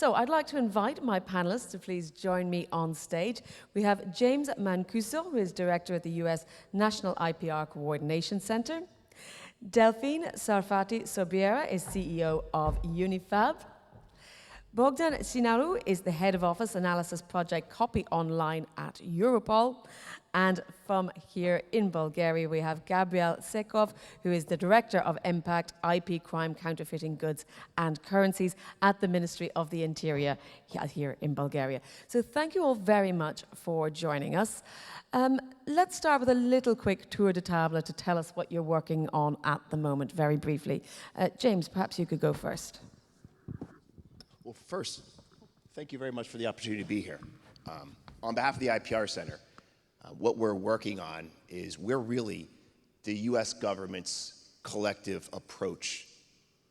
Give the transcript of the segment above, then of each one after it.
So I'd like to invite my panelists to please join me on stage. We have James Mancuso, who is director at the US National IPR Coordination Center. Delphine Sarfati-Sobreira is CEO of UNIFAB. Bogdan Ciinaru is the head of office analysis project Copy Online at Europol. And from here in Bulgaria, we have Gabriel Sekov, who is the director of EMPACT, IP Crime, Counterfeiting Goods and Currencies at the Ministry of the Interior here in Bulgaria. So thank you all very much for joining us. Let's start with a little quick tour de table to tell us what you're working on at the moment, very briefly. James, perhaps you could go first. Well, first, thank you very much for the opportunity to be here. On behalf of the IPR Center, what we're working on is we're really the US government's collective approach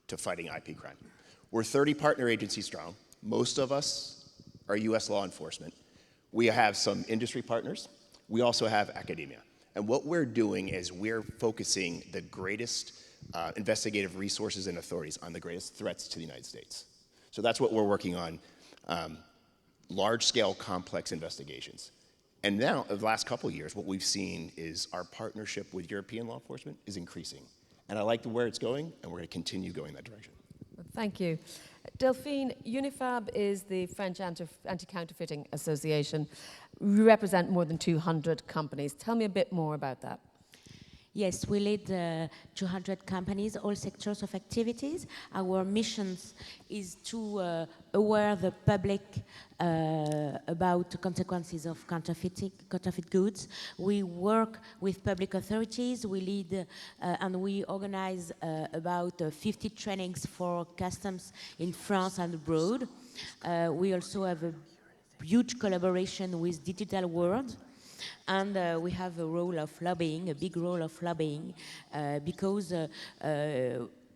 to fighting IP crime. We're 30 partner agencies strong. Most of us are US law enforcement. We have some industry partners. We also have academia. And what we're doing is we're focusing the greatest investigative resources and authorities on the greatest threats to the United States. So that's what we're working on, large-scale, complex investigations. And now, over the last couple of years, what we've seen is our partnership with European law enforcement is increasing. And I like where it's going, and we're going to continue going in that direction. Thank you. Delphine, UNIFAB is the French Anti-Counterfeiting Association. You represent more than 200 companies. Tell me a bit more about that. Yes, we lead 200 companies, all sectors of activities. Our mission is to aware the public about the consequences of counterfeit goods. We work with public authorities. We lead and we organize about 50 trainings for customs in France and abroad. We also have a huge collaboration with Digital World. And we have a role of lobbying, a big role of lobbying, because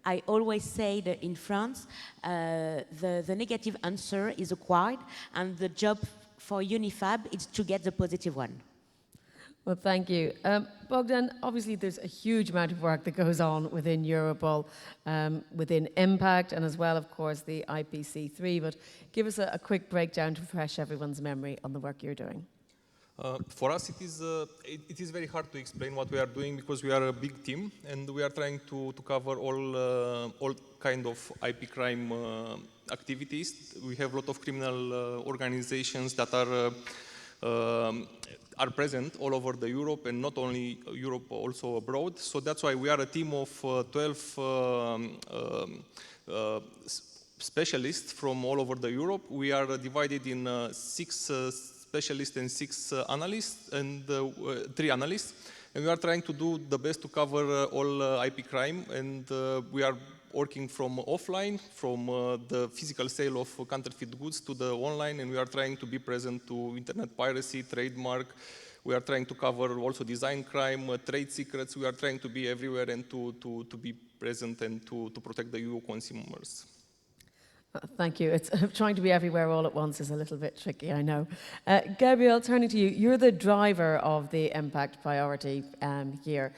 I always say that in France, the negative answer is acquired, and the job for UNIFAB is to get the positive one. Well, thank you. Bogdan, obviously there's a huge amount of work that goes on within Europol, within EMPACT, and as well, of course, the IPC3. But give us a quick breakdown to refresh everyone's memory on the work you're doing. For us, it is very hard to explain what we are doing because we are a big team and we are trying to cover all kind of IP crime activities. We have a lot of criminal organizations that are present all over the Europe, and not only Europe, also abroad. So that's why we are a team of 12 specialists from all over the Europe. We are divided in 6 specialists and 6 analysts and 3 analysts, and we are trying to do the best to cover all IP crime, and we are working from offline, from the physical sale of counterfeit goods to the online, and we are trying to be present to internet piracy, trademark. We are trying to cover also design crime, trade secrets. We are trying to be everywhere and to be present and to protect the EU consumers. Thank you. Trying to be everywhere all at once is a little bit tricky, I know. Gabriel, turning to you, you're the driver of the EMPACT priority here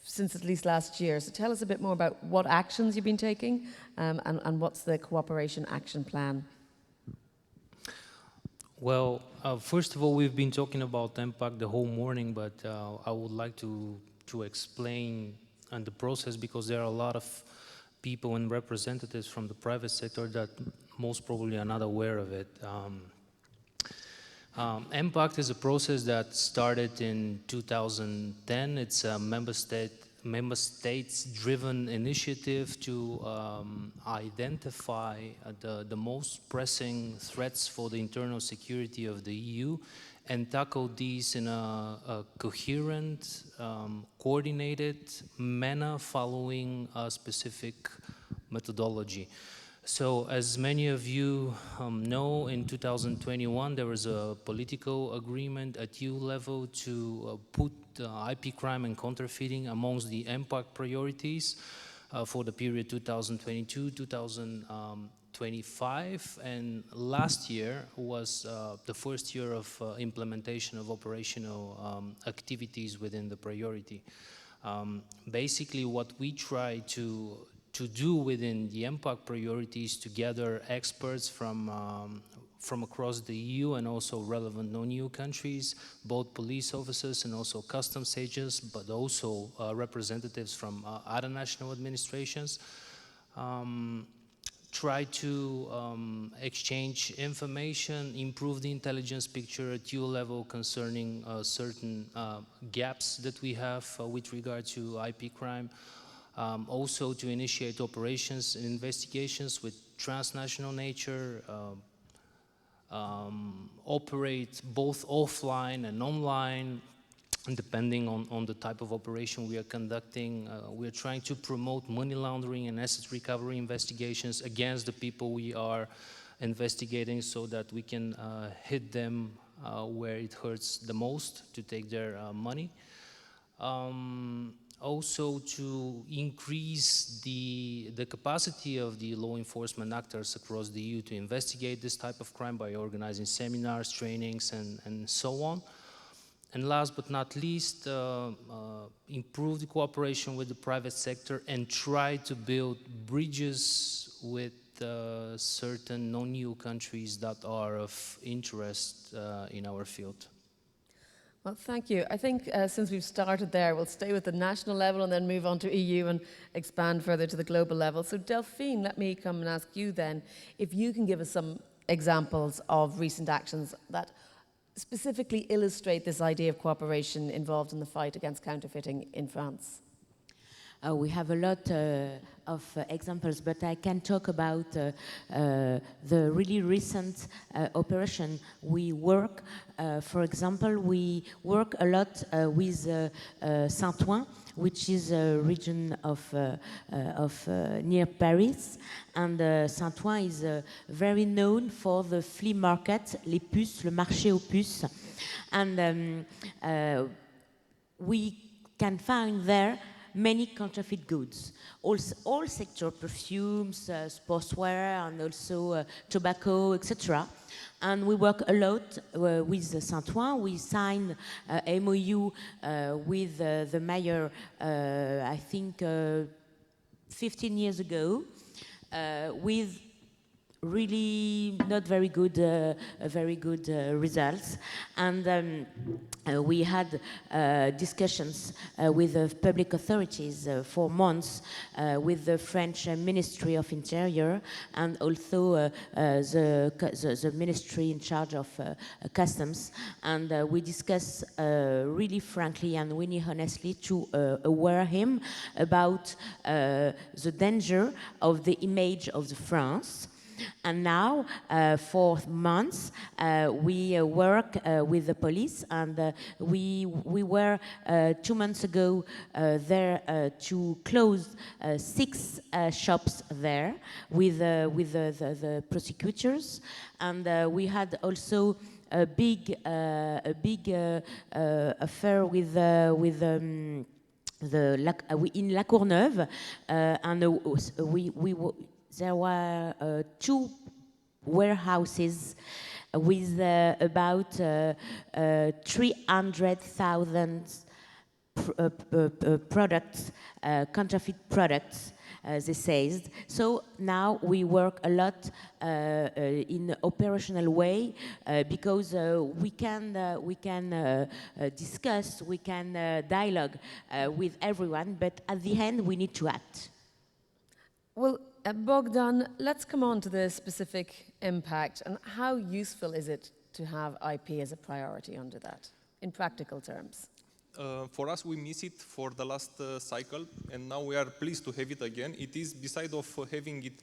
since at least last year. So tell us a bit more about what actions you've been taking and what's the cooperation action plan. Well, first of all, we've been talking about EMPACT the whole morning, but I would like to explain the process because there are a lot of people and representatives from the private sector that most probably are not aware of it. EMPACT is a process that started in 2010. It's a member states-driven initiative to identify the most pressing threats for the internal security of the EU and tackle these in a coherent, coordinated manner following a specific methodology. So, as many of you know, in 2021 there was a political agreement at EU level to put IP crime and counterfeiting amongst the EMPACT priorities for the period 2022-2025, and last year was the first year of implementation of operational activities within the priority. Basically, what we try to to do within the EMPACT priorities to gather experts from across the EU and also relevant non-EU countries, both police officers and also customs agents, but also representatives from other national administrations. Try to exchange information, improve the intelligence picture at EU level concerning certain gaps that we have with regard to IP crime. Also to initiate operations and investigations with transnational nature, operate both offline and online, depending on the type of operation we are conducting. We are trying to promote money laundering and asset recovery investigations against the people we are investigating so that we can hit them where it hurts the most to take their money. Also to increase the capacity of the law enforcement actors across the EU to investigate this type of crime by organizing seminars, trainings, and so on. And last but not least, improve the cooperation with the private sector and try to build bridges with certain non-EU countries that are of interest in our field. Well, thank you. I think since we've started there, we'll stay with the national level and then move on to EU and expand further to the global level. So Delphine, let me come and ask you then, if you can give us some examples of recent actions that specifically illustrate this idea of cooperation involved in the fight against counterfeiting in France. We have a lot of examples, but I can talk about the really recent operation. We work, for example, we work a lot with Saint-Ouen, which is a region of near Paris, and Saint-Ouen is very known for the flea market, les puces, le marché aux puces, and we can find there many counterfeit goods, all sector, perfumes, sportswear, and also tobacco, etc. And we work a lot with Saint-Ouen. We signed MOU with the mayor, I think, 15 years ago, with really not very good results, and we had discussions with the public authorities for months with the French Ministry of Interior and also the ministry in charge of customs, and we discussed really frankly and really honestly to aware him about the danger of the image of the France. And now, for months, we work with the police, and we were 2 months ago there to close 6 shops there with the prosecutors, and we had also a big affair with in La Courneuve, and there were 2 warehouses with about 300,000 products, counterfeit products, they said. So now we work a lot in an operational way because we can discuss, we can dialogue with everyone, but at the end we need to act. Well, Bogdan, let's come on to the specific impact and how useful is it to have IP as a priority under that, in practical terms? For us, we miss it for the last cycle, and now we are pleased to have it again. It is, beside of having it,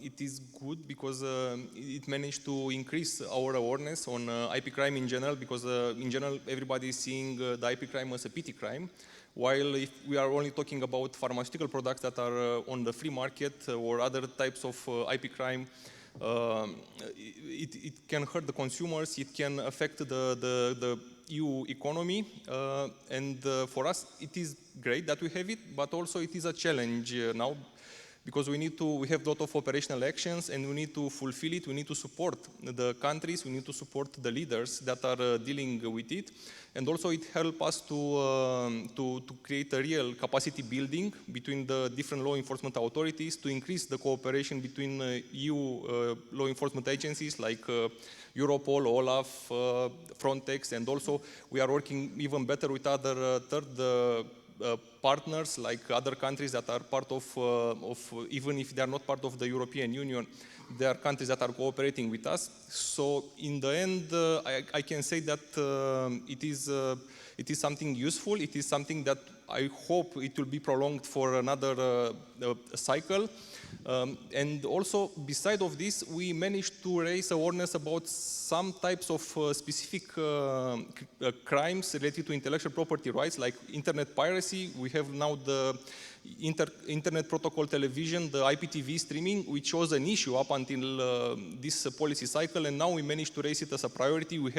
it is good because it managed to increase our awareness on IP crime in general, because in general everybody is seeing the IP crime as a petty crime. While if we are only talking about pharmaceutical products that are on the free market or other types of IP crime, it can hurt the consumers, it can affect the EU economy, and for us it is great that we have it, but also it is a challenge now, because we have a lot of operational actions and we need to fulfill it, we need to support the countries, we need to support the leaders that are dealing with it. And also it helps us to create a real capacity building between the different law enforcement authorities, to increase the cooperation between EU law enforcement agencies like Europol, OLAF, Frontex, and also we are working even better with other third partners like other countries that are part of even if they are not part of the European Union, there are countries that are cooperating with us. So in the end, I can say that it is something useful. It is something that I hope it will be prolonged for another cycle. And also, beside of this, we managed to raise awareness about some types of specific crimes related to intellectual property rights, like internet piracy. We have now the Internet Protocol Television, the IPTV streaming, which was an issue up until this policy cycle, and now we managed to raise it as a priority. We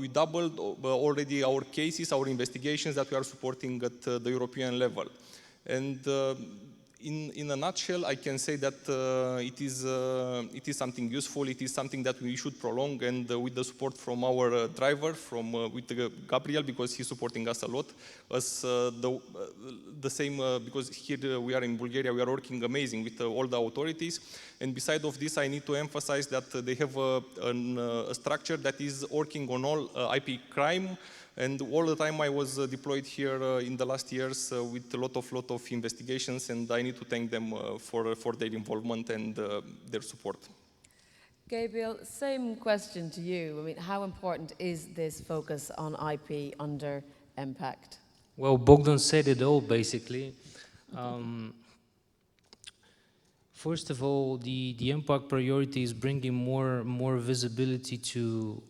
doubled already our cases, our investigations that we are supporting at the European level. And in a nutshell, I can say that it is something useful. It is something that we should prolong, and with the support from our driver, with Gabriel, because he's supporting us a lot. As the same, because here we are in Bulgaria, we are working amazing with all the authorities. And beside of this, I need to emphasize that they have a structure that is working on all IP crime. And all the time I was deployed here in the last years with a lot of investigations, and I need to thank them for their involvement and their support. Gabriel, same question to you. I mean, how important is this focus on IP under EMPACT? Well, Bogdan said it all, basically. First of all, the EMPACT priority is bringing more visibility to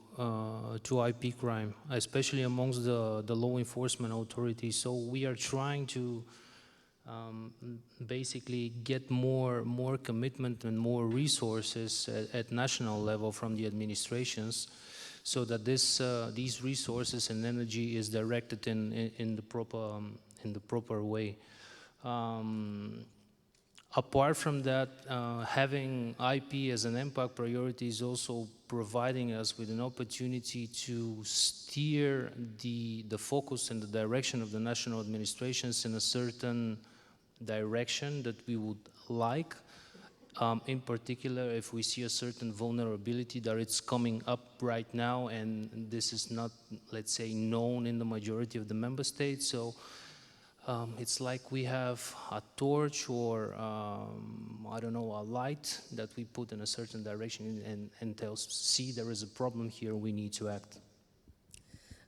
IP crime, especially amongst the law enforcement authorities. So we are trying to basically get more commitment and more resources at national level from the administrations, so that these resources and energy is directed in the proper way. Apart from that, having IP as an EMPACT priority is also providing us with an opportunity to steer the focus and the direction of the national administrations in a certain direction that we would like. In particular, if we see a certain vulnerability that it's coming up right now, and this is not, let's say, known in the majority of the member states. So it's like we have a torch or, I don't know, a light that we put in a certain direction and tells, see, there is a problem here, we need to act.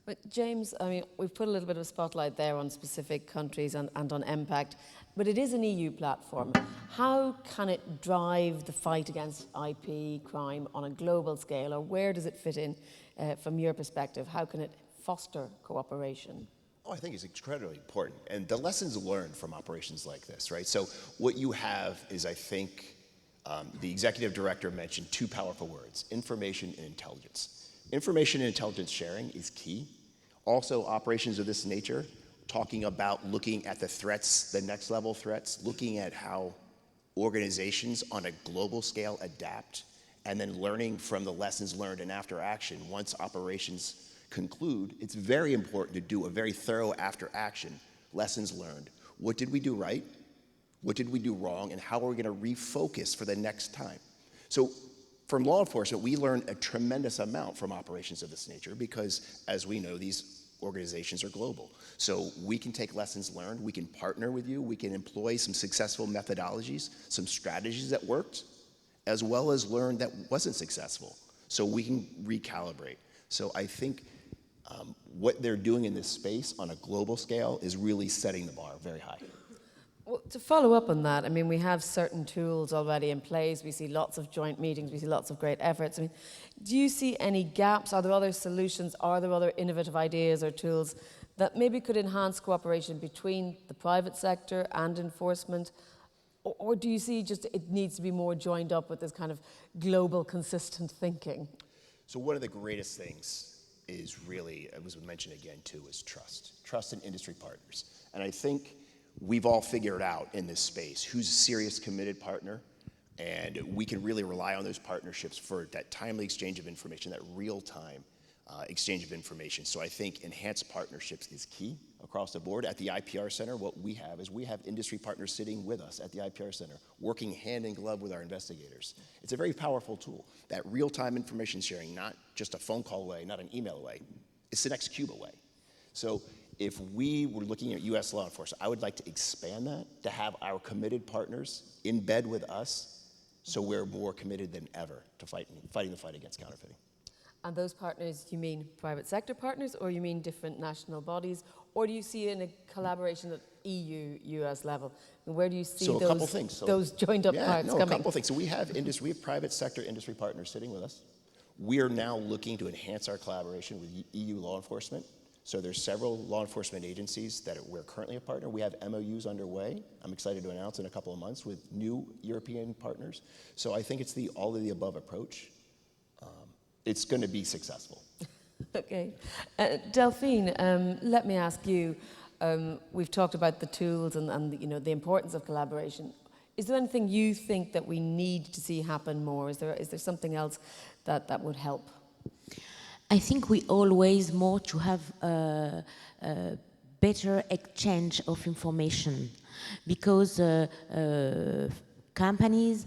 But James, I mean, we've put a little bit of a spotlight there on specific countries and on EMPACT, but it is an EU platform. How can it drive the fight against IP crime on a global scale, or where does it fit in from your perspective? How can it foster cooperation? Oh, I think it's incredibly important. And the lessons learned from operations like this, right? So what you have is, I think, the executive director mentioned two powerful words: information and intelligence. Information and intelligence sharing is key. Also, operations of this nature, talking about looking at the threats, the next level threats, looking at how organizations on a global scale adapt, and then learning from the lessons learned and after action once operations conclude. It's very important to do a very thorough after action, lessons learned. What did we do right? What did we do wrong? And how are we going to refocus for the next time? So from law enforcement, we learn a tremendous amount from operations of this nature because, as we know, these organizations are global. So we can take lessons learned, we can partner with you, we can employ some successful methodologies, some strategies that worked, as well as learn that wasn't successful. So we can recalibrate. So I think what they're doing in this space on a global scale is really setting the bar very high. Well, to follow up on that, I mean, we have certain tools already in place. We see lots of joint meetings. We see lots of great efforts. I mean, do you see any gaps? Are there other solutions? Are there other innovative ideas or tools that maybe could enhance cooperation between the private sector and enforcement? Or do you see just it needs to be more joined up with this kind of global consistent thinking? So one of the greatest things is really, as was mentioned again too, is trust. Trust in industry partners. And I think we've all figured out in this space who's a serious, committed partner, and we can really rely on those partnerships for that timely exchange of information, that real-time exchange of information. So I think enhanced partnerships is key across the board. At the IPR Center, what we have is we have industry partners sitting with us at the IPR Center, working hand in glove with our investigators. It's a very powerful tool. That real-time information sharing, not just a phone call away, not an email away, it's the next cube away. So if we were looking at US law enforcement, I would like to expand that, to have our committed partners in bed with us, so we're more committed than ever to fighting the fight against counterfeiting. And those partners, you mean private sector partners, or you mean different national bodies, or do you see it in a collaboration at EU, US level? And where do you see a couple things. those joined up parts coming? A couple things. So we have private sector industry partners sitting with us. We are now looking to enhance our collaboration with EU law enforcement. So there's several law enforcement agencies that we're currently a partner. We have MOUs underway. I'm excited to announce in a couple of months with new European partners. So I think it's the all of the above approach. It's going to be successful. Okay. Delphine, let me ask you, we've talked about the tools and you know, the importance of collaboration. Is there anything you think that we need to see happen more? Is there something else that would help? I think we always more to have a better exchange of information, because companies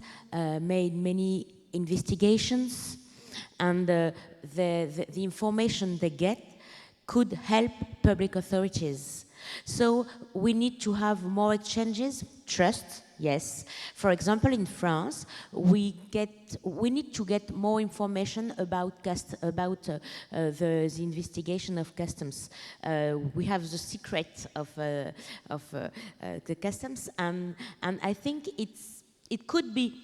made many investigations, and the information they get could help public authorities. So we need to have more exchanges, trust, yes. For example, in France, we need to get more information about the investigation of customs. We have the secret of the customs, and I think it could be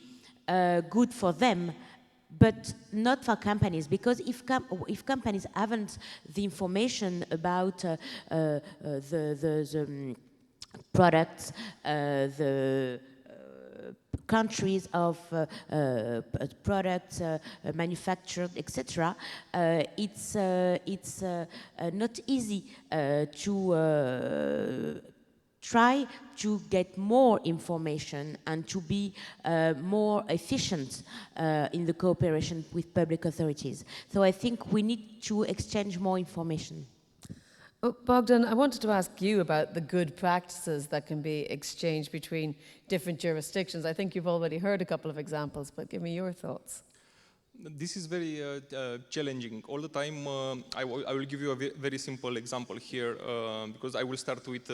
good for them, but not for companies, because if companies haven't the information about the products, the countries of products manufactured, etc., it's not easy to try to get more information and to be more efficient in the cooperation with public authorities. So I think we need to exchange more information. Oh, Bogdan, I wanted to ask you about the good practices that can be exchanged between different jurisdictions. I think you've already heard a couple of examples, but give me your thoughts. This is very challenging. All the time, I will give you a very simple example here, because I will start with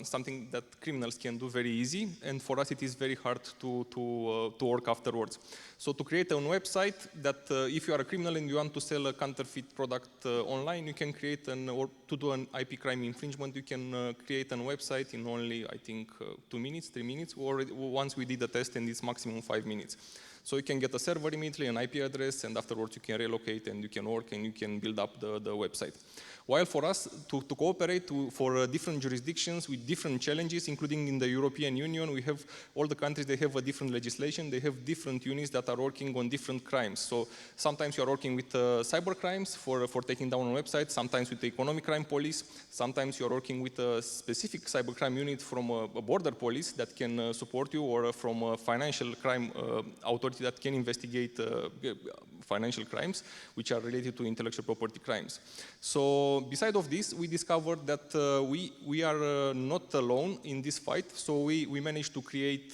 something that criminals can do very easy, and for us it is very hard to work afterwards. So to create a website that if you are a criminal and you want to sell a counterfeit product online, you can create or to do an IP crime infringement, you can create a website in only, I think, 2 minutes, 3 minutes, or once we did a test and it's maximum 5 minutes. So you can get a server immediately, an IP address, and afterwards you can relocate and you can work and you can build up the website. While for us to cooperate for different jurisdictions with different challenges, including in the European Union, we have all the countries, they have a different legislation, they have different units that are working on different crimes. So sometimes you are working with cyber crimes for taking down a website, sometimes with the economic crime police, sometimes you are working with a specific cybercrime unit from a border police that can support you, or from a financial crime authority that can investigate financial crimes, which are related to intellectual property crimes. So beside of this, we discovered that we are not alone in this fight. So we managed to create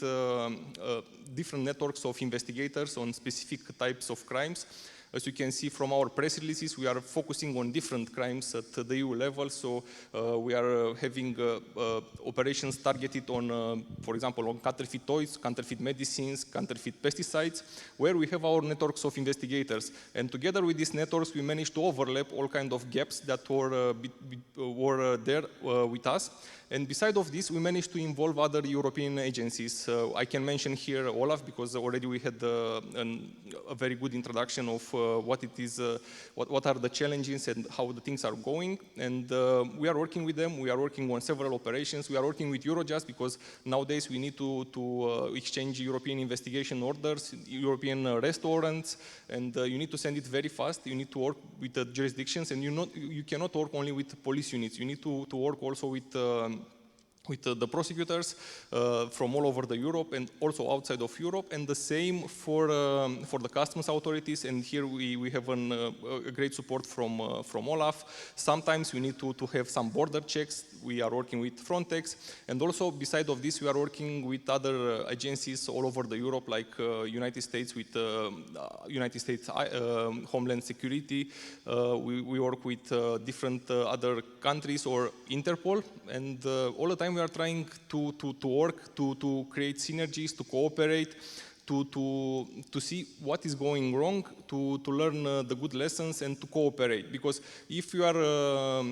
different networks of investigators on specific types of crimes. As you can see from our press releases, we are focusing on different crimes at the EU level. So we are having operations targeted on, for example, on counterfeit toys, counterfeit medicines, counterfeit pesticides, where we have our networks of investigators. And together with these networks, we managed to overlap all kinds of gaps that were there with us. And beside of this, we managed to involve other European agencies. I can mention here OLAF, because already we had a very good introduction of what it is, what are the challenges and how the things are going. And we are working with them. We are working on several operations. We are working with Eurojust, because nowadays we need to exchange European investigation orders, European arrest warrants, and you need to send it very fast. You need to work with the jurisdictions, and you cannot work only with police units. You need to work also with with the prosecutors from all over the Europe and also outside of Europe, and the same for the customs authorities. And here we have a great support from OLAF. Sometimes we need to have some border checks. We are working with Frontex, and also beside of this, we are working with other agencies all over the Europe, like United States with United States Homeland Security. We work with different other countries or Interpol, and all the time we are trying to work, to create synergies, to cooperate, to see what is going wrong, to learn the good lessons and to cooperate. Because if you are,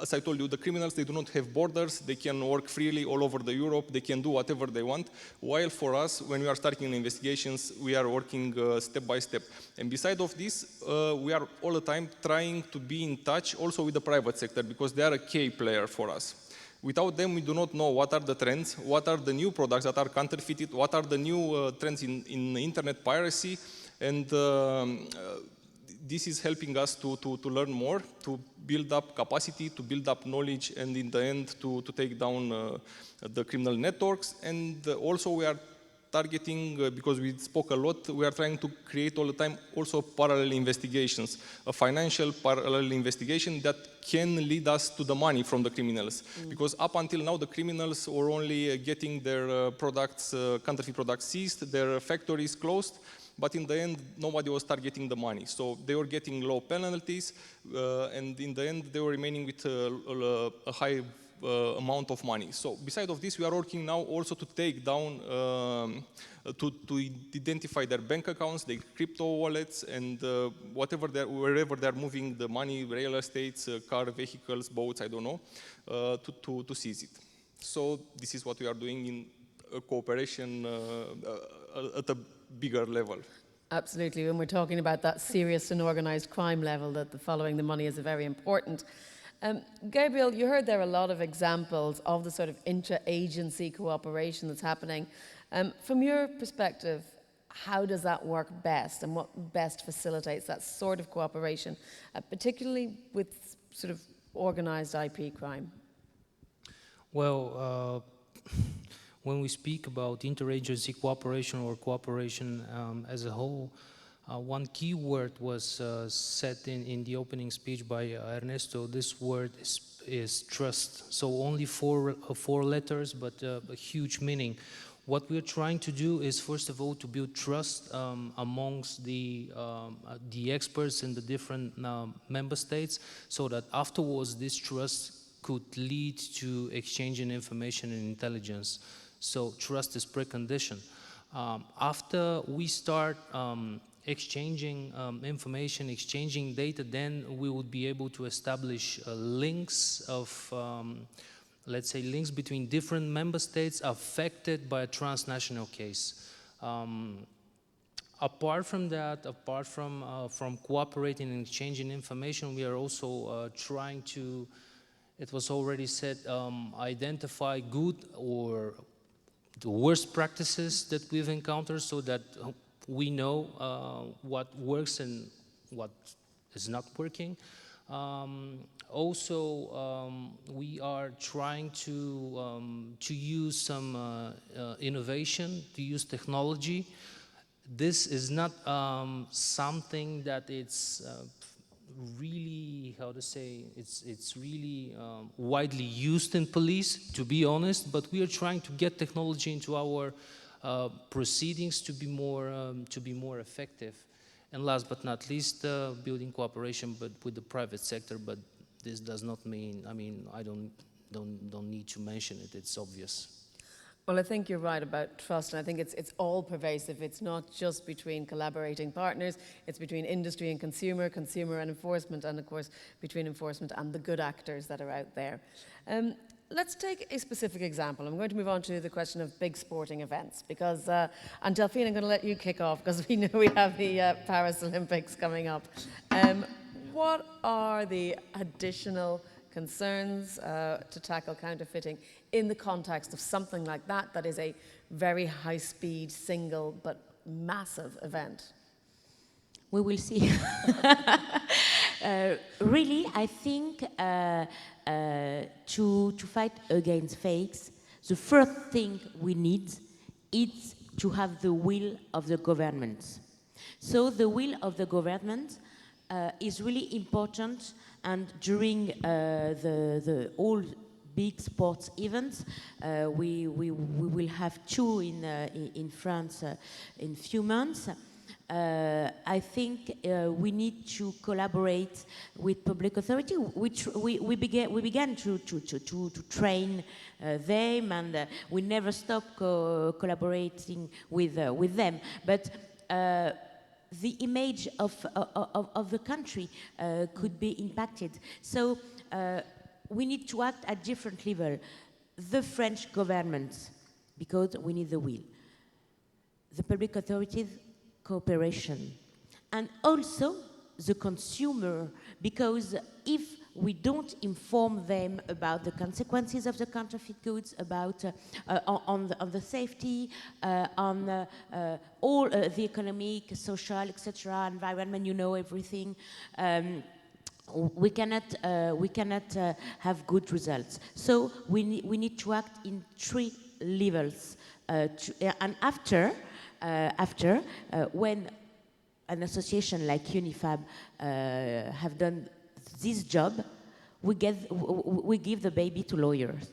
as I told you, the criminals, they do not have borders, they can work freely all over the Europe, they can do whatever they want, while for us, when we are starting investigations, we are working step by step. And beside of this, we are all the time trying to be in touch also with the private sector, because they are a key player for us. Without them, we do not know what are the trends, what are the new products that are counterfeited, what are the new trends in internet piracy, and this is helping us to learn more, to build up capacity, to build up knowledge, and in the end, to take down the criminal networks. And also we are targeting, because we spoke a lot, we are trying to create all the time also parallel investigations, a financial parallel investigation that can lead us to the money from the criminals. Because up until now, the criminals were only getting their products, counterfeit products seized, their factories closed, but in the end, nobody was targeting the money. So they were getting low penalties, and in the end, they were remaining with a high amount of money. So beside of this, we are working now also to take down, to identify their bank accounts, their crypto wallets, and wherever they're moving the money, real estates, car, vehicles, boats, I don't know, to seize it. So this is what we are doing in cooperation at a bigger level. Absolutely. When we're talking about that serious and organized crime level, that the following the money is very important. Gabriel, you heard there are a lot of examples of the sort of intra-agency cooperation that's happening. From your perspective, how does that work best, and what best facilitates that sort of cooperation, particularly with sort of organized IP crime? Well, when we speak about interagency cooperation or cooperation as a whole, one key word was said in the opening speech by Ernesto. This word is trust. So only four letters, but a huge meaning. What we're trying to do is, first of all, to build trust amongst the experts in the different member states, so that afterwards this trust could lead to exchanging information and intelligence. So trust is precondition. After we start exchanging information, exchanging data, then we would be able to establish links of, let's say, links between different member states affected by a transnational case. Apart from that, apart from cooperating and exchanging information, we are also trying to, it was already said, identify good or the worst practices that we've encountered, so that we know what works and what is not working. Also, we are trying to use some innovation, to use technology. This is not something that it's really, how to say, it's really widely used in police, to be honest, but we are trying to get technology into our proceedings to be more effective. And last but not least, building cooperation but with the private sector, but this does not mean, I mean, I don't need to mention it, it's obvious. Well, I think you're right about trust, and I think it's all pervasive. It's not just between collaborating partners, it's between industry and consumer and enforcement, and of course between enforcement and the good actors that are out there. Let's take a specific example. I'm going to move on to the question of big sporting events, because, and Delphine, I'm going to let you kick off, because we know we have the Paris Olympics coming up. What are the additional concerns to tackle counterfeiting in the context of something like that, that is a very high-speed, single, but massive event? We will see. Really, I think to fight against fakes, the first thing we need is to have the will of the government. So the will of the government is really important, and during the all big sports events, we will have two in France in few months. I think we need to collaborate with public authority, which we began to train them, and we never stop collaborating with them. But the image of the country could be impacted. So we need to act at different level. The French government, because we need the will. The public authorities, cooperation, and also the consumer, because if we don't inform them about the consequences of the counterfeit goods, about on the safety, on all the economic, social, etc., environment, you know, everything, we cannot have good results. So we need to act in 3 levels, and after when an association like UNIFAB have done this job, we give the baby to lawyers.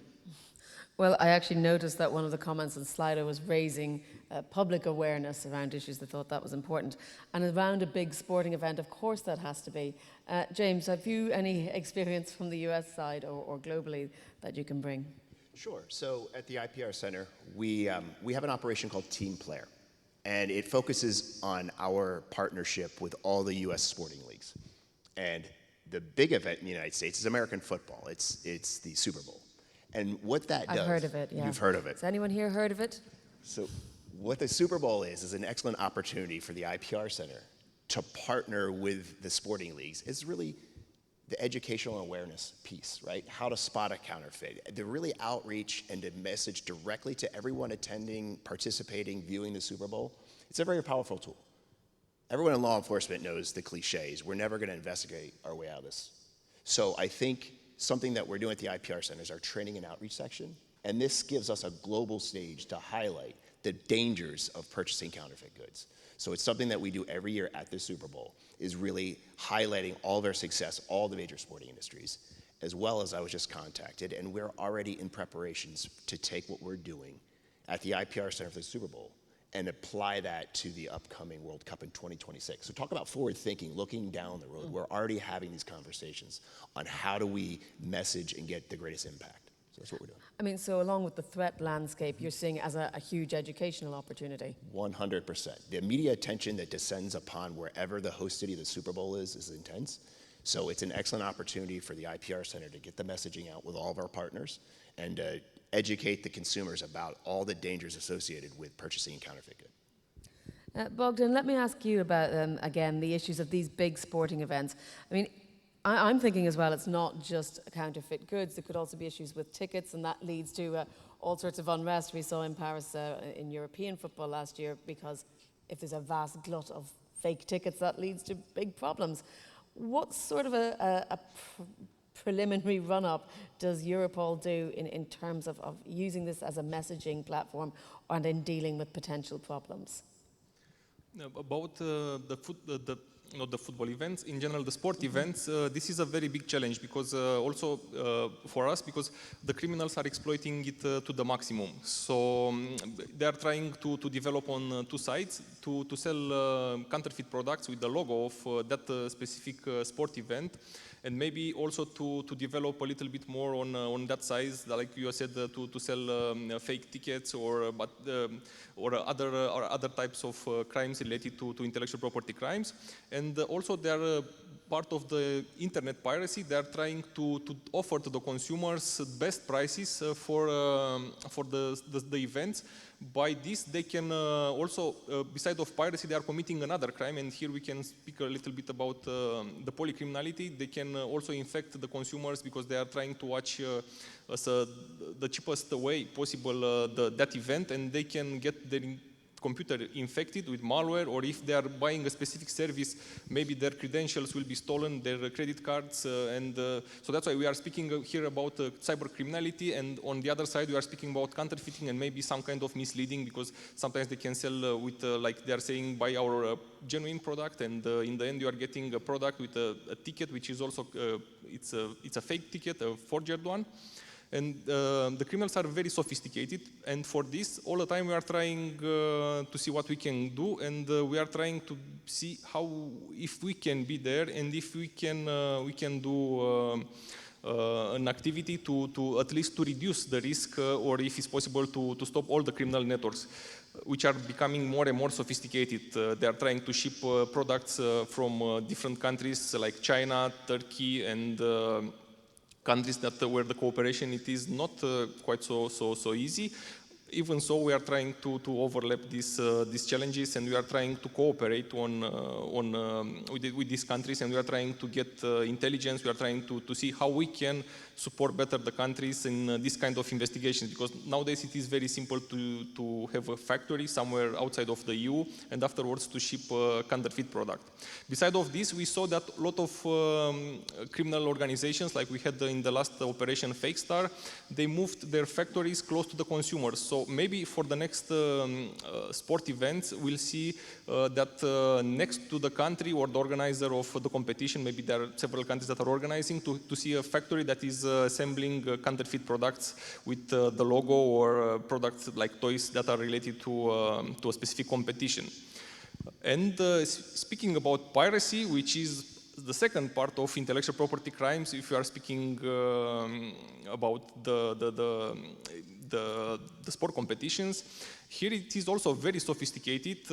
Well, I actually noticed that one of the comments on Slido was raising public awareness around issues. They thought that was important. And around a big sporting event, of course that has to be. James, have you any experience from the US side or globally that you can bring? Sure. So at the IPR Center, we have an operation called Team Player. And it focuses on our partnership with all the US sporting leagues. And the big event in the United States is American football. It's the Super Bowl. And what that does... I've heard of it, yeah. You've heard of it. Has anyone here heard of it? So what the Super Bowl is an excellent opportunity for the IPR Center to partner with the sporting leagues. It's really the educational awareness piece, right? How to spot a counterfeit, the really outreach and to message directly to everyone attending, participating, viewing the Super Bowl. It's a very powerful tool. Everyone in law enforcement knows the cliches. We're never gonna investigate our way out of this. So I think something that we're doing at the IPR Center is our training and outreach section. And this gives us a global stage to highlight the dangers of purchasing counterfeit goods. So it's something that we do every year at the Super Bowl, is really highlighting all of our success, all the major sporting industries, as well as I was just contacted, and we're already in preparations to take what we're doing at the IPR Center for the Super Bowl and apply that to the upcoming World Cup in 2026. So talk about forward thinking, looking down the road. We're already having these conversations on how do we message and get the greatest impact. So that's what we're doing. I mean, so along with the threat landscape, you're seeing it as a huge educational opportunity. 100%. The media attention that descends upon wherever the host city of the Super Bowl is intense. So it's an excellent opportunity for the IPR Center to get the messaging out with all of our partners and educate the consumers about all the dangers associated with purchasing a counterfeit good. Bogdan, let me ask you about, again, the issues of these big sporting events. I mean, I'm thinking as well, it's not just counterfeit goods. There could also be issues with tickets, and that leads to all sorts of unrest. We saw in Paris in European football last year, because if there's a vast glut of fake tickets, that leads to big problems. What sort of a preliminary run-up does Europol do in terms of using this as a messaging platform and in dealing with potential problems? About the football events, in general, the sport events, this is a very big challenge because also for us, because the criminals are exploiting it to the maximum. So they are trying to develop on 2 sides to sell counterfeit products with the logo of that specific sport event, and maybe also to develop a little bit more on that size, like you said, to sell fake tickets or other types of crimes related to intellectual property crimes. And also they are part of the internet piracy. They are trying to offer to the consumers best prices for the events. By this, they can also, beside of piracy, they are committing another crime, and here we can speak a little bit about the polycriminality. They can also infect the consumers because they are trying to watch the cheapest way possible that event, and they can get their computer infected with malware, or if they are buying a specific service, maybe their credentials will be stolen, their credit cards, so that's why we are speaking here about cyber criminality, and on the other side we are speaking about counterfeiting and maybe some kind of misleading, because sometimes they can sell with, like they are saying, buy our genuine product, and in the end you are getting a product with a ticket which is also, it's a fake ticket, a forged one. And the criminals are very sophisticated, and for this, all the time we are trying to see what we can do, and we are trying to see how, if we can be there, and if we can do an activity to at least to reduce the risk, or if it's possible to stop all the criminal networks, which are becoming more and more sophisticated. They are trying to ship products from different countries like China, Turkey, and countries that where the cooperation it is not quite so easy. Even so, we are trying to overlap these challenges, and we are trying to cooperate with these countries, and we are trying to get intelligence. We are trying to see how we can support better the countries in this kind of investigations, because nowadays it is very simple to have a factory somewhere outside of the EU and afterwards to ship a counterfeit product. Besides of this, we saw that a lot of criminal organizations, like we had in the last operation Fake Star, they moved their factories close to the consumers. So maybe for the next sport events, we'll see that next to the country or the organizer of the competition, maybe there are several countries that are organizing, to see a factory that is assembling counterfeit products with the logo or products like toys that are related to a specific competition. And speaking about piracy, which is the second part of intellectual property crimes, if you are speaking about the sport competitions, here it is also very sophisticated.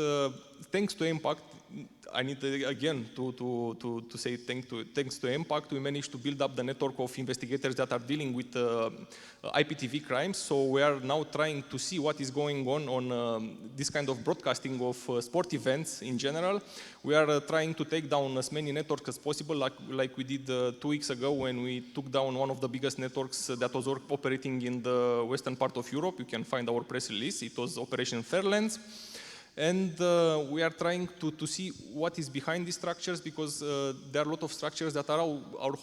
Thanks to EMPACT, I need again to say thanks to EMPACT, we managed to build up the network of investigators that are dealing with IPTV crimes. So we are now trying to see what is going on this kind of broadcasting of sport events in general. We are trying to take down as many networks as possible, like we did 2 weeks ago when we took down one of the biggest networks that was operating in the western part of Europe. You can find our press release. It was Operation Fairlands. And we are trying to see what is behind these structures, because there are a lot of structures that are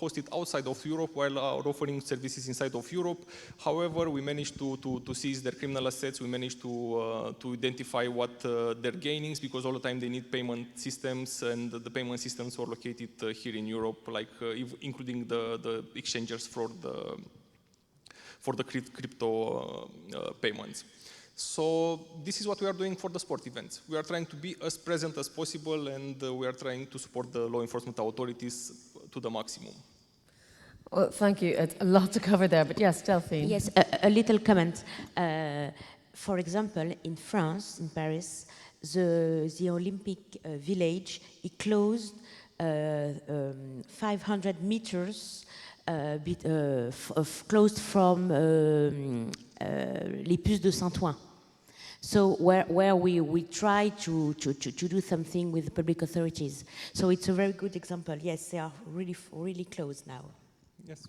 hosted outside of Europe while are offering services inside of Europe. However, we managed to seize their criminal assets. We managed to identify what their gainings, because all the time they need payment systems, and the payment systems were located here in Europe, like including the exchangers for the crypto payments. So this is what we are doing for the sport events. We are trying to be as present as possible, and we are trying to support the law enforcement authorities to the maximum. Well, thank you. It's a lot to cover there, but yes, Delphine. Yes, a little comment. For example, in France, in Paris, the Olympic village, it closed 500 meters closed from les puces de Saint-Ouen. So where we try to do something with the public authorities. So it's a very good example. Yes, they are really close now. Yes.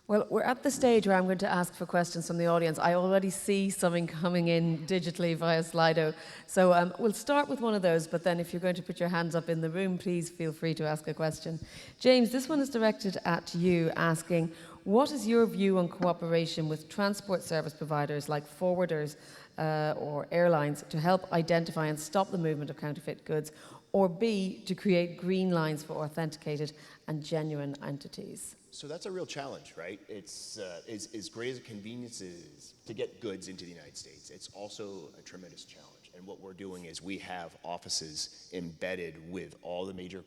Well, we're at the stage where I'm going to ask for questions from the audience. I already see something coming in digitally via Slido. So we'll start with one of those, but then if you're going to put your hands up in the room, please feel free to ask a question. James, this one is directed at you, asking, what is your view on cooperation with transport service providers like forwarders or airlines to help identify and stop the movement of counterfeit goods, or B, to create green lines for authenticated and genuine entities? So that's a real challenge, right? It's as great as a convenience is to get goods into the United States, it's also a tremendous challenge. And what we're doing is we have offices embedded with all the major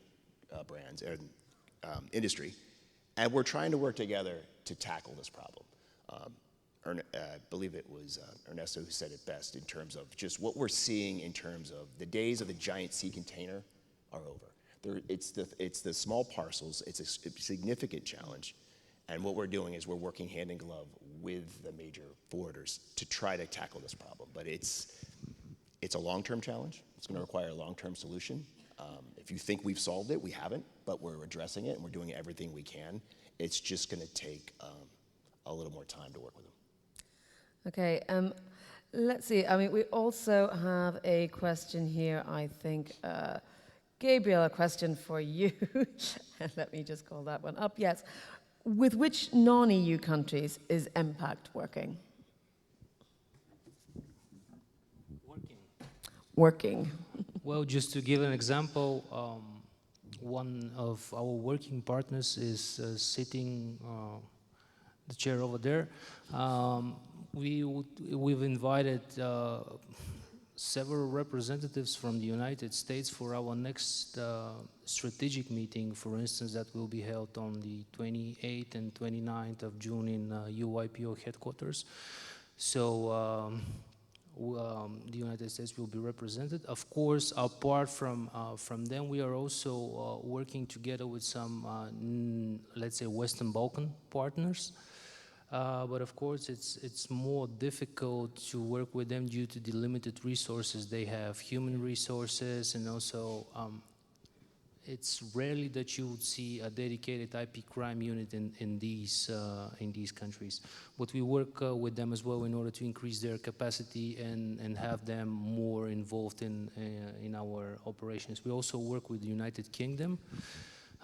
brands and industry, and we're trying to work together to tackle this problem. I believe it was Ernesto who said it best in terms of just what we're seeing in terms of the days of the giant sea container are over. It's the small parcels. It's a significant challenge, and what we're doing is we're working hand in glove with the major forwarders to try to tackle this problem. But it's a long-term challenge. It's going to require a long-term solution. If you think we've solved it, we haven't, but we're addressing it and we're doing everything we can. It's just going to take a little more time to work with them. Okay. Let's see. I mean, we also have a question here, I think. Gabriel, a question for you. Let me just call that one up. Yes. With which non-EU countries is EMPACT working? Working. Well, just to give an example, one of our working partners is sitting the chair over there. We've invited several representatives from the United States for our next strategic meeting, for instance, that will be held on the 28th and 29th of June in UIPO headquarters. So the United States will be represented. Of course, apart from them, we are also working together with some, let's say, Western Balkan partners. But of course, it's more difficult to work with them due to the limited resources they have, human resources, and also it's rarely that you would see a dedicated IP crime unit in these countries. But we work with them as well in order to increase their capacity and have them more involved in our operations. We also work with the United Kingdom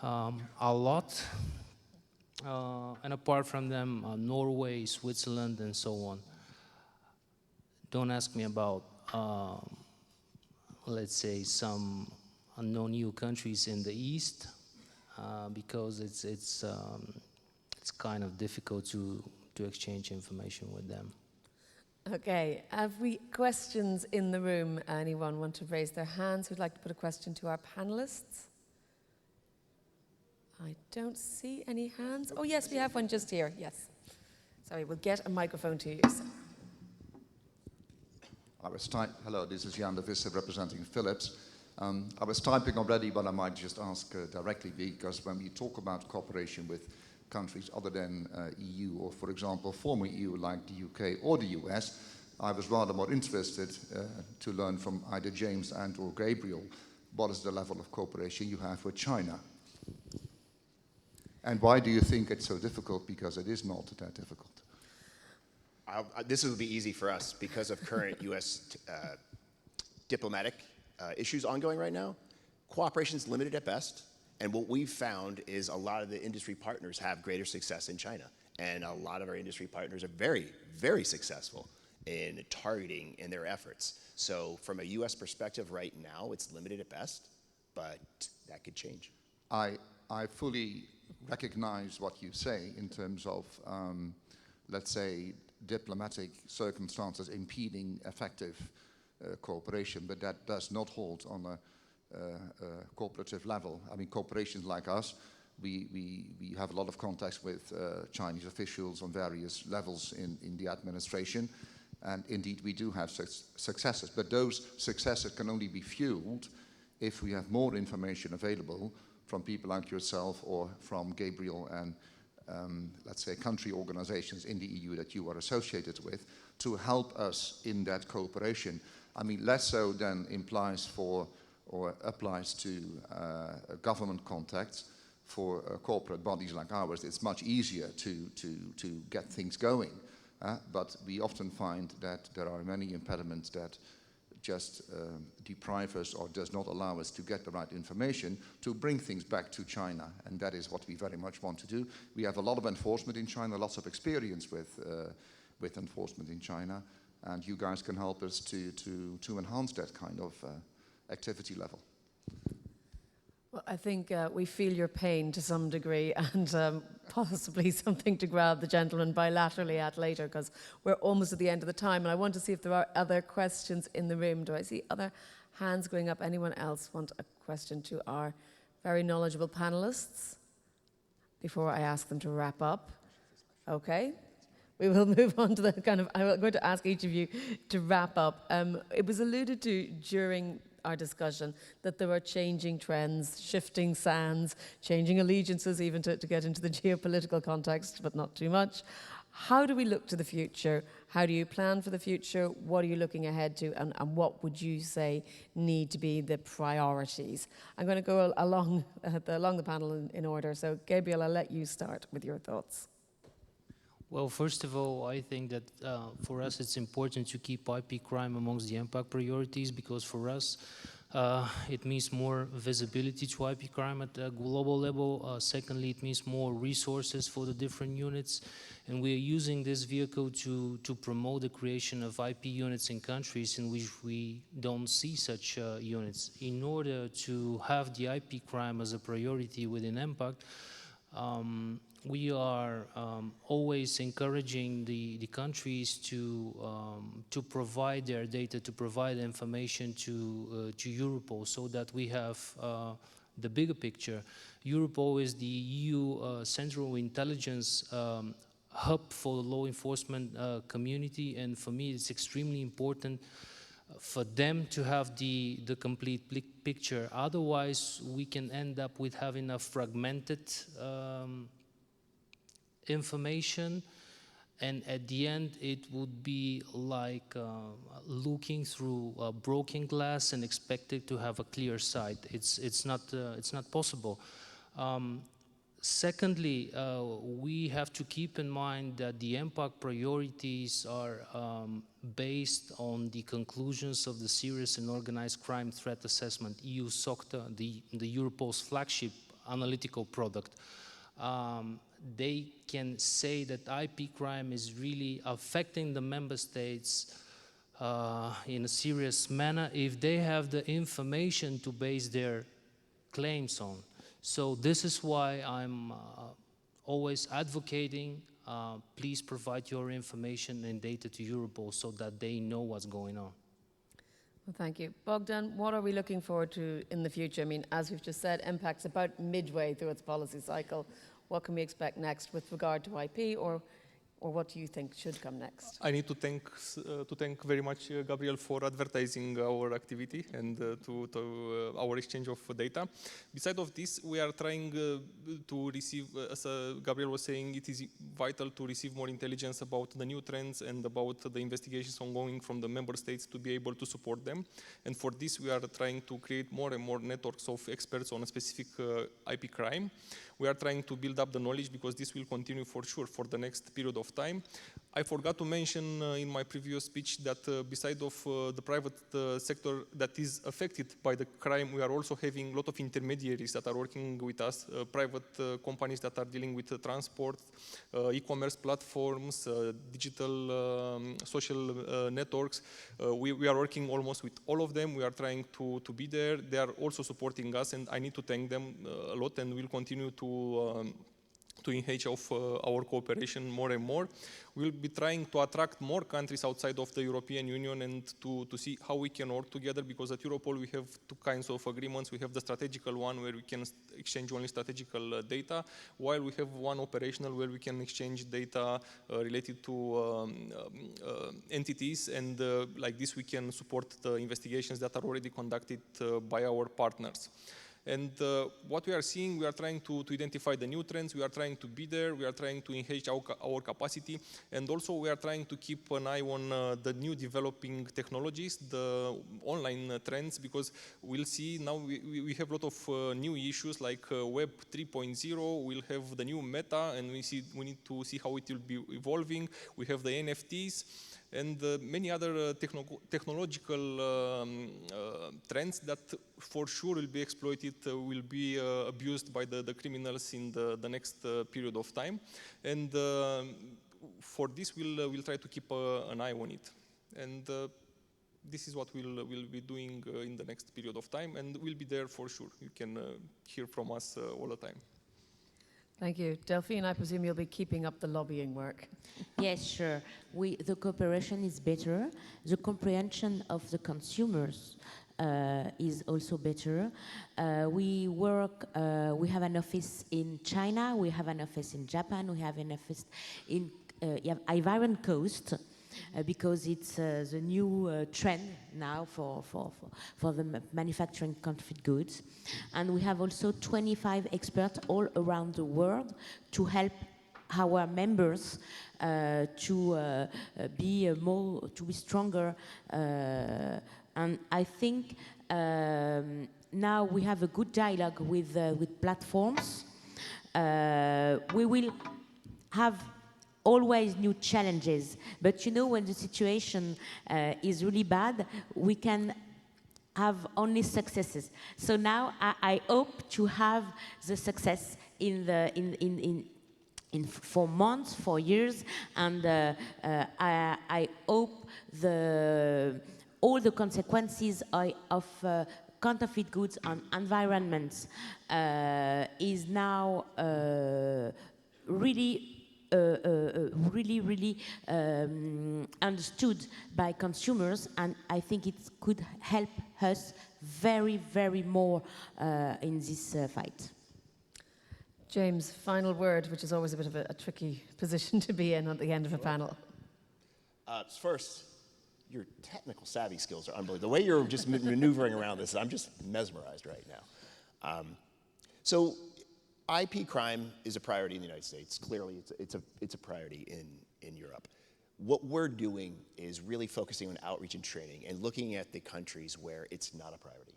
a lot. And apart from them, Norway, Switzerland, and so on. Don't ask me about, let's say, some non-EU countries in the East, because it's kind of difficult to exchange information with them. Okay, have we questions in the room? Anyone want to raise their hands who'd like to put a question to our panelists? I don't see any hands. Oh, yes, we have one just here. Yes. Sorry, we'll get a microphone to you. Hello, this is Jan de Visser representing Philips. I was typing already, but I might just ask directly, because when we talk about cooperation with countries other than EU, or for example, former EU like the UK or the US, I was rather more interested to learn from either James and or Gabriel, what is the level of cooperation you have with China? And why do you think it's so difficult? Because it is not that difficult. This will be easy for us because of current U.S. Diplomatic issues ongoing right now. Cooperation is limited at best, and what we've found is a lot of the industry partners have greater success in China, and a lot of our industry partners are very, very successful in targeting in their efforts. So from a U.S. perspective right now, it's limited at best, but that could change. I fully recognize what you say in terms of, let's say, diplomatic circumstances impeding effective cooperation, but that does not hold on a cooperative level. I mean, corporations like us, we have a lot of contacts with Chinese officials on various levels in the administration, and indeed we do have successes, but those successes can only be fueled if we have more information available from people like yourself or from Gabriel and, let's say, country organizations in the EU that you are associated with to help us in that cooperation. I mean, less so than implies for or applies to government contacts. For corporate bodies like ours, it's much easier to get things going. But we often find that there are many impediments that just deprive us or does not allow us to get the right information to bring things back to China. And that is what we very much want to do. We have a lot of enforcement in China, lots of experience with enforcement in China. And you guys can help us to enhance that kind of activity level. Well, I think we feel your pain to some degree, and possibly something to grab the gentleman bilaterally at later, because we're almost at the end of the time, and I want to see if there are other questions in the room. Do I see other hands going up? Anyone else want a question to our very knowledgeable panelists before I ask them to wrap up? Okay. We will move on to the I'm going to ask each of you to wrap up. It was alluded to during our discussion that there are changing trends, shifting sands, changing allegiances, even to get into the geopolitical context, but not too much. How do we look to the future? How do you plan for the future? What are you looking ahead to? And what would you say need to be the priorities? I'm going to go along the panel in order. So, Gabriel, I'll let you start with your thoughts. Well, first of all, I think that for us it's important to keep IP crime amongst the EMPACT priorities, because for us it means more visibility to IP crime at a global level. Secondly, it means more resources for the different units. And we are using this vehicle to promote the creation of IP units in countries in which we don't see such units. In order to have the IP crime as a priority within EMPACT, we are always encouraging the countries to provide their data, to provide information to Europol, so that we have the bigger picture. Europol is the EU Central Intelligence hub for the law enforcement community, and for me it's extremely important for them to have the complete picture. Otherwise, we can end up with having a fragmented information, and at the end it would be like looking through a broken glass and expecting to have a clear sight. It's not possible. Secondly, we have to keep in mind that the EMPACT priorities are based on the conclusions of the Serious and Organized Crime Threat Assessment, EU SOCTA, the Europol's flagship analytical product. They can say that IP crime is really affecting the member states in a serious manner if they have the information to base their claims on. So this is why I'm always advocating, please provide your information and data to Europol so that they know what's going on. Well, thank you. Bogdan, what are we looking forward to in the future? I mean, as we've just said, EMPACT's about midway through its policy cycle. What can we expect next with regard to IP, or what do you think should come next? I need to thank very much Gabriel for advertising our activity and to our exchange of data. Besides of this, we are trying to receive, as Gabriel was saying, it is vital to receive more intelligence about the new trends and about the investigations ongoing from the member states to be able to support them. And for this, we are trying to create more and more networks of experts on a specific IP crime. We are trying to build up the knowledge because this will continue for sure for the next period of time. I forgot to mention in my previous speech that beside of the private sector that is affected by the crime, we are also having a lot of intermediaries that are working with us, private companies that are dealing with transport, e-commerce platforms, digital social networks. We are working almost with all of them. We are trying to be there. They are also supporting us, and I need to thank them a lot, and we'll continue to enhance our cooperation more and more. We'll be trying to attract more countries outside of the European Union and to see how we can work together, because at Europol we have two kinds of agreements. We have the strategical one where we can exchange only strategical data, while we have one operational where we can exchange data related to entities, and like this we can support the investigations that are already conducted by our partners. And what we are seeing, we are trying to identify the new trends, we are trying to be there, we are trying to enhance our capacity, and also we are trying to keep an eye on the new developing technologies, the online trends, because we'll see now we have a lot of new issues like Web 3.0, we'll have the new meta, and we need to see how it will be evolving. We have the NFTs, and many other technological trends that for sure will be exploited, will be abused by the criminals in the next period of time. And for this, we'll try to keep an eye on it. And this is what we'll be doing in the next period of time, and we'll be there for sure. You can hear from us all the time. Thank you. Delphine, I presume you'll be keeping up the lobbying work. Yes, sure. The cooperation is better. The comprehension of the consumers is also better. We have an office in China, we have an office in Japan, we have an office in Ivory Coast, because it's the new trend now for the manufacturing counterfeit goods. And we have also 25 experts all around the world to help our members to be stronger. And I think now we have a good dialogue with platforms. We will have always new challenges. But you know, when the situation is really bad, we can have only successes. So now I hope to have the success for months, for years, and I hope all the consequences of counterfeit goods on environments is now really understood by consumers, and I think it could help us very, very more in this fight. James, final word, which is always a bit of a tricky position to be in at the end of a panel. First, your technical savvy skills are unbelievable. The way you're just maneuvering around this, I'm just mesmerized right now. So IP crime is a priority in the United States. Clearly, it's a priority in Europe. What we're doing is really focusing on outreach and training and looking at the countries where it's not a priority,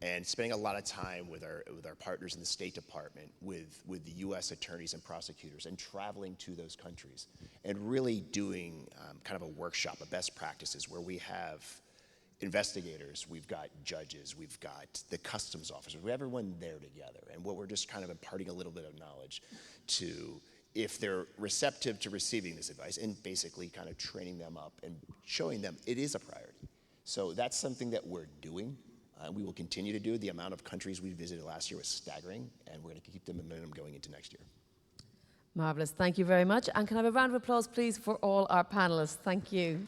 and spending a lot of time with our partners in the State Department, with the U.S. attorneys and prosecutors, and traveling to those countries, and really doing kind of a workshop of best practices where we have investigators, we've got judges, we've got the customs officers, we have everyone there together, and what we're just kind of imparting a little bit of knowledge to, if they're receptive to receiving this advice, and basically kind of training them up and showing them it is a priority. So that's something that we're doing. We will continue to do. The amount of countries we visited last year was staggering, and we're going to keep the momentum going into next year. Marvellous. Thank you very much. And can I have a round of applause, please, for all our panelists? Thank you.